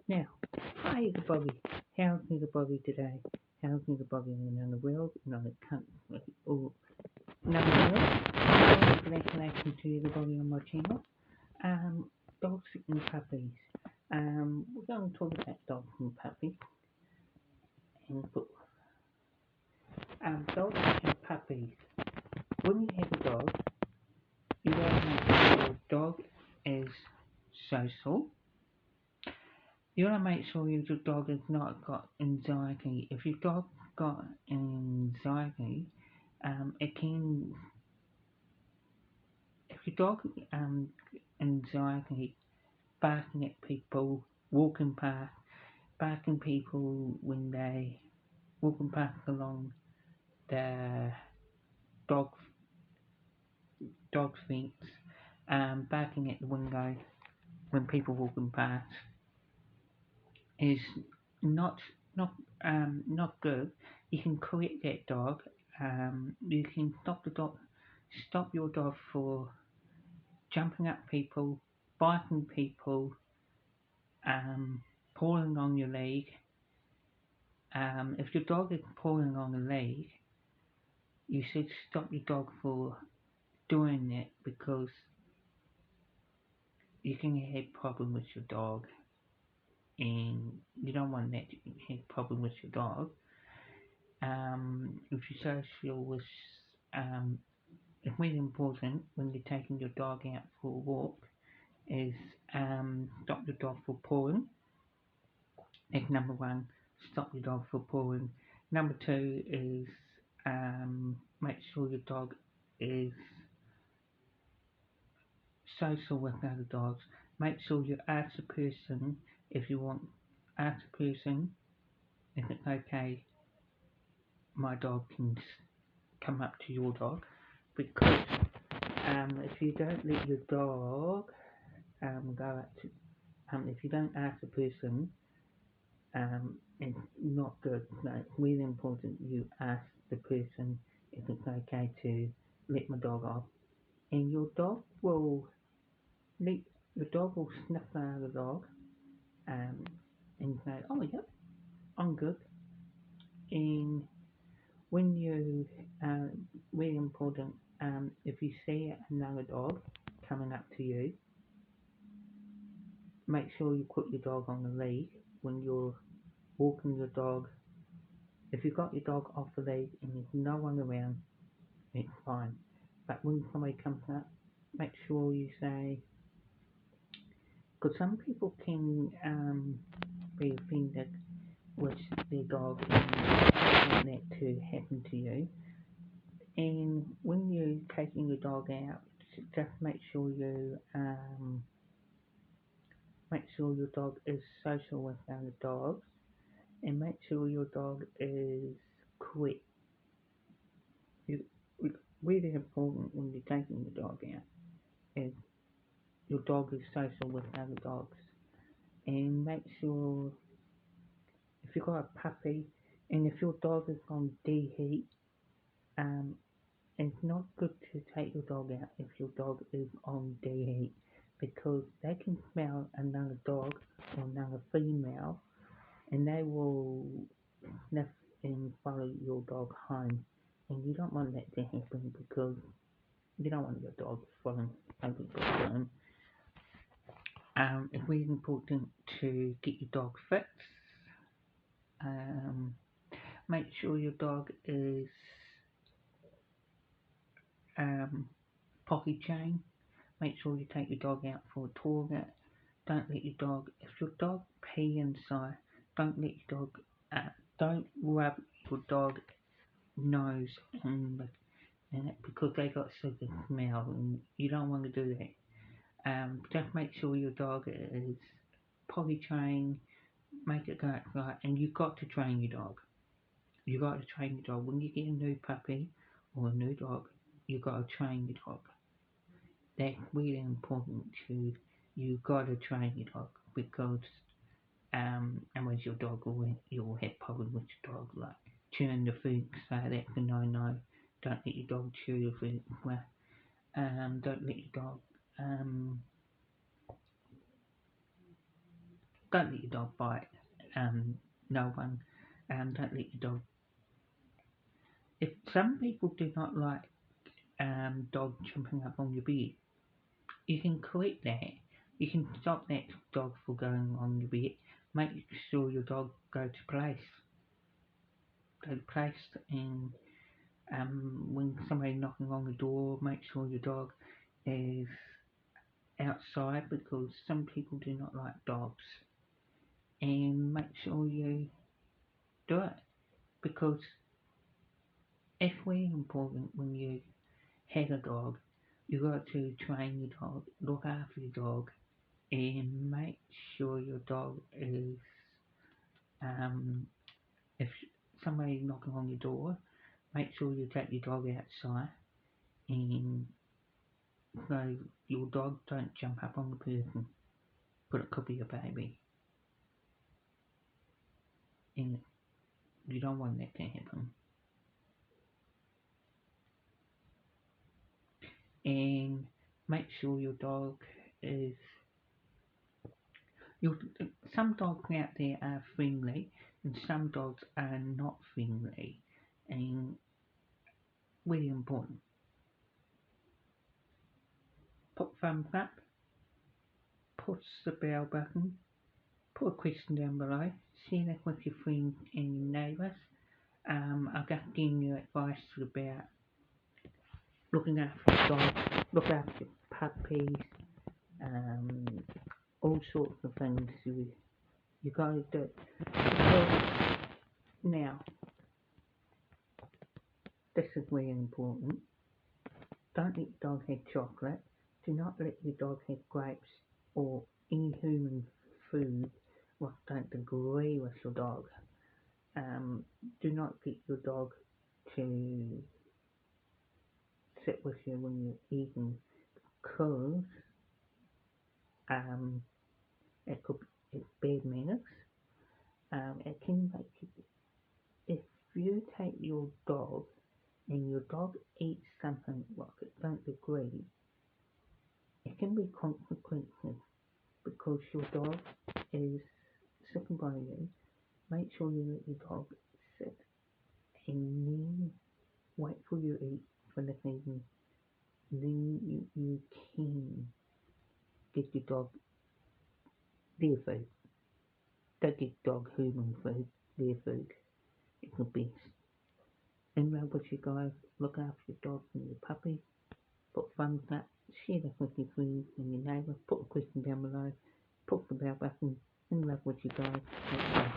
Now, hi Nigga Bobby. How's Nigga Bobby today? How's Nigga Bobby in another world, another country, or another world? Congratulations to Nigga Bobby on my channel. Um, Dogs and puppies. We're going to talk about dogs and puppies. And dogs and puppies. When you have a dog, you got to make sure your dog is social. You want to make sure your dog has not got anxiety. If your dog got anxiety, it can. If your dog anxiety, barking at people, walking past, barking people when they walking past along the dog dog fence, barking at the window when people walking past is not not not good. You can correct that dog. You can stop your dog for jumping at people, biting people, um, pulling on your leg. If your dog is pulling on a leg, you should stop your dog for doing it because you can have problem with your dog, and you don't want that to have problem with your dog. If you're social with, it's really important when you're taking your dog out for a walk is stop your dog for pulling. Is number one, stop your dog for pulling. Number two is make sure your dog is social with other dogs. Make sure you ask the person if you want. Ask the person if it's okay. My dog can come up to your dog because if you don't let your dog go up to if you don't ask the person, it's not good. No, it's really important you ask the person if it's okay to let my dog off, and let your dog will sniff the dog, um, and say, "Oh yeah, I'm good." And when you, really important, if you see another dog coming up to you, make sure you put your dog on the lead when you're walking your dog. If you've got your dog off the lead and there's no one around, it's fine. But when somebody comes up, make sure you say, because some people can be offended with their dog and want that to happen to you. And when you're taking your dog out, just make sure your dog is social with other dogs, and make sure your dog is quick. It's really important when you're taking your dog out is your dog is social with other dogs, and make sure if you've got a puppy and if your dog is on deheat, um, it's not good to take your dog out if your dog is on deheat because they can smell another dog or another female and they will sniff and follow your dog home. And you don't want that to happen because you don't want your dog following other dogs home. It's really important to get your dog fixed. Um, make sure your dog is potty trained. Make sure you take your dog out for a toilet. Don't let your dog, if your dog pee inside, don't let your dog, don't rub your dog nose in it because they got such a smell and you don't want to do that. Just make sure your dog is potty trained, make it go right, and you've got to train your dog. You got to train your dog. When you get a new puppy or a new dog, you got to train your dog. That's really important to you. Got to train your dog because and with your dog you'll have problems with your dog like chewing the food. So that's a no. Don't let your dog chew the food. Well, don't let your dog Don't let your dog bite no one. Don't let your dog. If some people do not like dog jumping up on your bed, you can correct that. You can stop that dog from going on your bed. Make sure your dog go to place. Go to place, and when somebody knocking on the door, make sure your dog is outside because some people do not like dogs. And make sure you do it because it's really important when you have a dog. You got to train your dog, look after your dog, and make sure your dog is if somebody knocking on your door, make sure you take your dog outside and so your dog don't jump up on the person, but it could be a baby, and you don't want that to happen. And make sure your dog is your. Some dogs out there are friendly, and some dogs are not friendly, and really important. Put thumbs up, push the bell button, put a question down below, share that with your friends and your neighbours. I've just given you advice about looking after your dog, look after your puppies, um, all sorts of things you got to do. So, now, this is really important. Don't let your dog have chocolate. Do not let your dog have grapes or any human food what don't agree with your dog. Do not get your dog to sit with you when you're eating because it could it's bad manners. It can make you, if you take your dog and your dog eats something like it don't agree, it can be consequences because your dog is sitting by you. Make sure you let your dog sit and then wait for you to eat for the evening. Then you can give your dog their food. Don't give dog human food, their food. It's the best. And remember what you guys look after your dogs and your puppies. Put thumbs up, share this with your friends and your neighbours. Put a question down below. Put the bell button and love what you guys.